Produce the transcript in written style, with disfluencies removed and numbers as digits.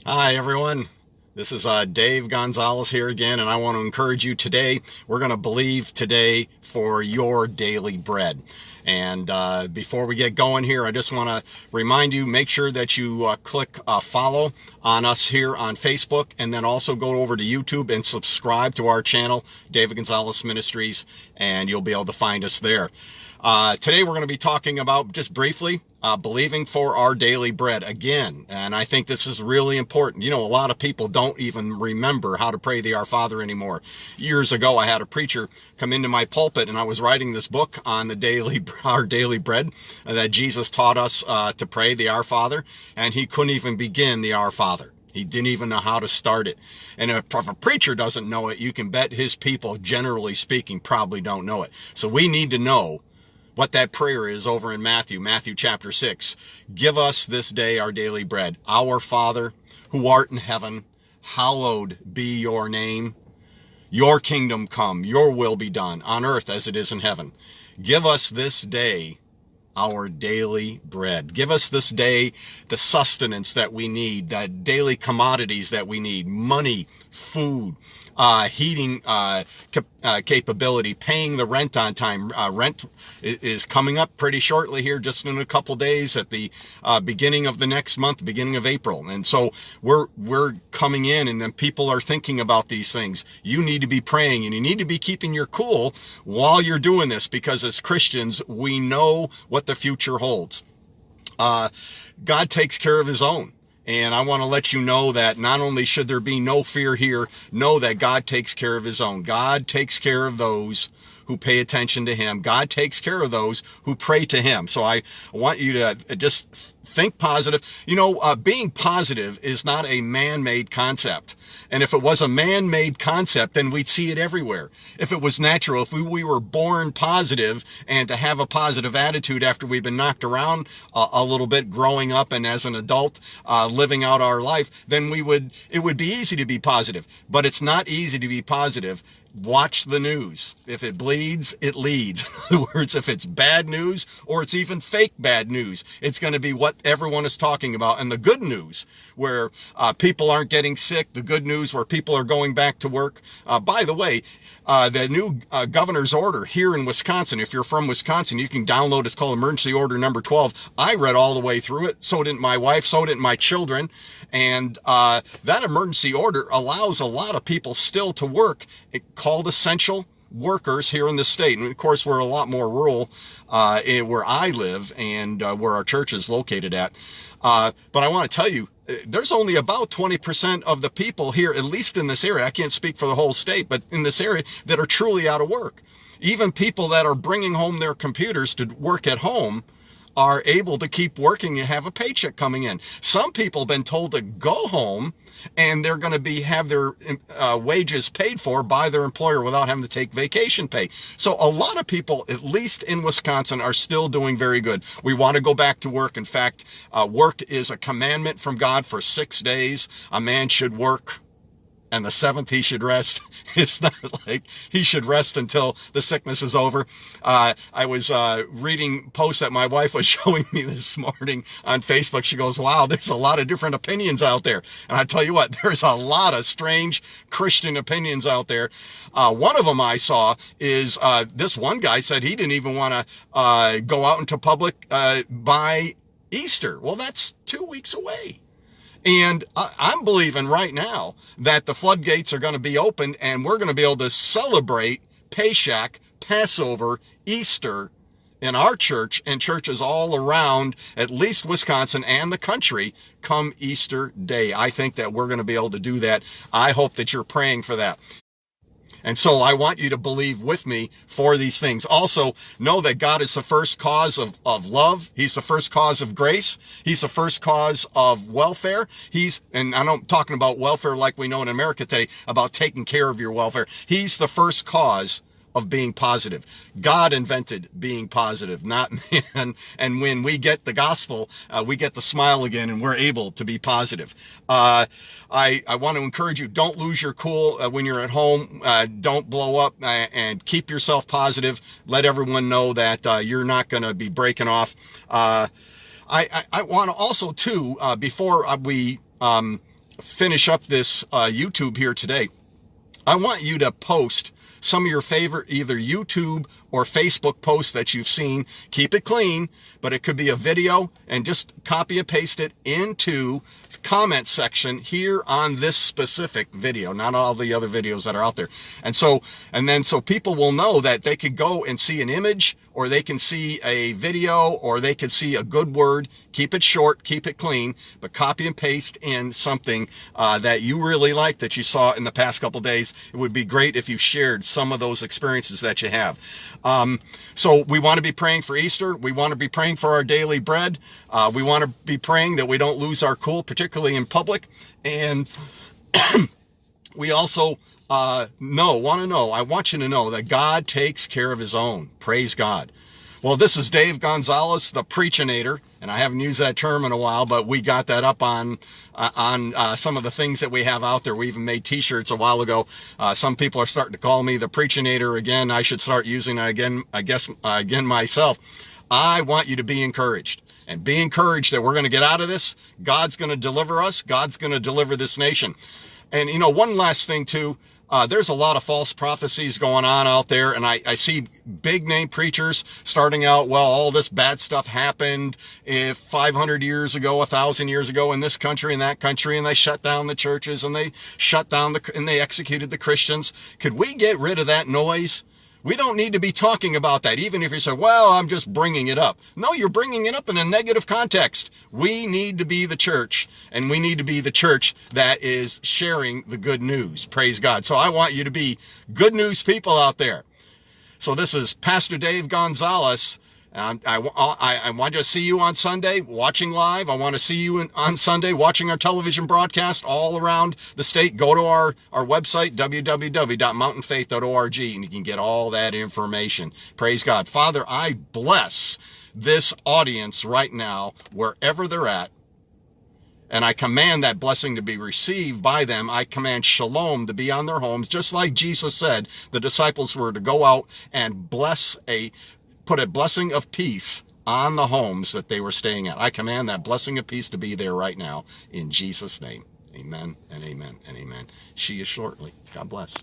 Hi, everyone. This is Dave Gonzalez here again, and I want to encourage you today. We're going to believe today for your daily bread. And before we get going here, I just want to remind you, make sure that you click follow on us here on Facebook, and then also go over to YouTube and subscribe to our channel, David Gonzalez Ministries, and you'll be able to find us there. Today we're going to be talking about, just briefly, believing for our daily bread again. And I think this is really important. You know, a lot of people don't even remember how to pray the Our Father anymore. Years ago, I had a preacher come into my pulpit, and I was writing this book on our daily bread that Jesus taught us to pray the Our Father, and he couldn't even begin the Our Father. He didn't even know how to start it. And if a preacher doesn't know it, you can bet his people, generally speaking, probably don't know it. So we need to know what that prayer is over in Matthew chapter 6. Give us this day our daily bread. Our Father, who art in heaven, hallowed be your name. Your kingdom come, your will be done on earth as it is in heaven. Give us this day our daily bread. Give us this day the sustenance that we need, the daily commodities that we need, money, food, heating capability, paying the rent on time. Rent is coming up pretty shortly here, just in a couple days at the beginning of the next month, beginning of April. And so we're coming in, and then people are thinking about these things. You need to be praying, and you need to be keeping your cool while you're doing this, because as Christians, we know what the future holds. God takes care of his own. And I want to let you know that not only should there be no fear here, know that God takes care of his own. God takes care of those who pay attention to him. God takes care of those who pray to him. So I want you to just think positive. You know, being positive is not a man-made concept. And if it was a man-made concept, then we'd see it everywhere. If it was natural, if we were born positive and to have a positive attitude after we've been knocked around a little bit growing up and as an adult living out our life, then it would be easy to be positive. But it's not easy to be positive. Watch the news. If it bleeds, it leads. In other words, if it's bad news or it's even fake bad news, it's going to be what everyone is talking about. And the good news, where people aren't getting sick, the good news where people are going back to work. By the way, the new governor's order here in Wisconsin, if you're from Wisconsin, you can download. It's called Emergency Order Number 12. I read all the way through it. So did my wife. So did my children. And that emergency order allows a lot of people still to work. It called essential workers here in the state. And of course, we're a lot more rural where I live and where our church is located at. But I want to tell you, there's only about 20% of the people here, at least in this area, I can't speak for the whole state, but in this area, that are truly out of work. Even people that are bringing home their computers to work at home are able to keep working and have a paycheck coming in. Some people have been told to go home and they're going to have their wages paid for by their employer without having to take vacation pay. So a lot of people, at least in Wisconsin, are still doing very good. We want to go back to work. In fact, work is a commandment from God for 6 days. A man should work, and the seventh he should rest. It's not like he should rest until the sickness is over. I was reading posts that my wife was showing me this morning on Facebook. She goes, wow, there's a lot of different opinions out there. And I tell you what, there's a lot of strange Christian opinions out there. One of them I saw is this one guy said he didn't even want to go out into public by Easter. Well, that's 2 weeks away. And I'm believing right now that the floodgates are going to be opened and we're going to be able to celebrate Pesach, Passover, Easter in our church and churches all around, at least Wisconsin and the country, come Easter Day. I think that we're going to be able to do that. I hope that you're praying for that. And so I want you to believe with me for these things. Also, know that God is the first cause of love. He's the first cause of grace. He's the first cause of welfare. And I'm not talking about welfare like we know in America today, about taking care of your welfare. He's the first cause of being positive. God invented being positive, not man. And when we get the gospel, we get the smile again and we're able to be positive. I want to encourage you, don't lose your cool when you're at home. Don't blow up and keep yourself positive. Let everyone know that you're not going to be breaking off. I want to also, too, before we finish up this YouTube here today, I want you to post some of your favorite either YouTube or Facebook posts that you've seen. Keep it clean, but it could be a video, and just copy and paste it into the comment section here on this specific video, not all the other videos that are out there. And then so people will know that they could go and see an image, or they can see a video, or they could see a good word. Keep it short, keep it clean, but copy and paste in something that you really like that you saw in the past couple days. It would be great if you shared some of those experiences that you have. So we want to be praying for Easter. We want to be praying for our daily bread. We want to be praying that we don't lose our cool, particularly in public. And we also I want you to know that God takes care of his own. Praise God. Well, this is Dave Gonzalez, the Preachinator, and I haven't used that term in a while, but we got that up on some of the things that we have out there. We even made t-shirts a while ago. Some people are starting to call me the Preachinator again. I should start using it again myself. I want you to be encouraged, and be encouraged that we're going to get out of this. God's going to deliver us. God's going to deliver this nation. And, one last thing, too. There's a lot of false prophecies going on out there, and I see big name preachers starting out, well, all this bad stuff happened 500 years ago, 1,000 years ago in this country and that country, and they shut down the churches, and they and they executed the Christians. Could we get rid of that noise? We don't need to be talking about that, even if you say, well, I'm just bringing it up. No, you're bringing it up in a negative context. We need to be the church, and we need to be the church that is sharing the good news. Praise God. So I want you to be good news people out there. So this is Pastor Dave Gonzalez. I want to see you on Sunday watching live. I want to see you on Sunday watching our television broadcast all around the state. Go to our website, www.mountainfaith.org, and you can get all that information. Praise God. Father, I bless this audience right now, wherever they're at, and I command that blessing to be received by them. I command shalom to be on their homes, just like Jesus said the disciples were to go out and put a blessing of peace on the homes that they were staying at. I command that blessing of peace to be there right now in Jesus' name. Amen and amen and amen. See you shortly. God bless.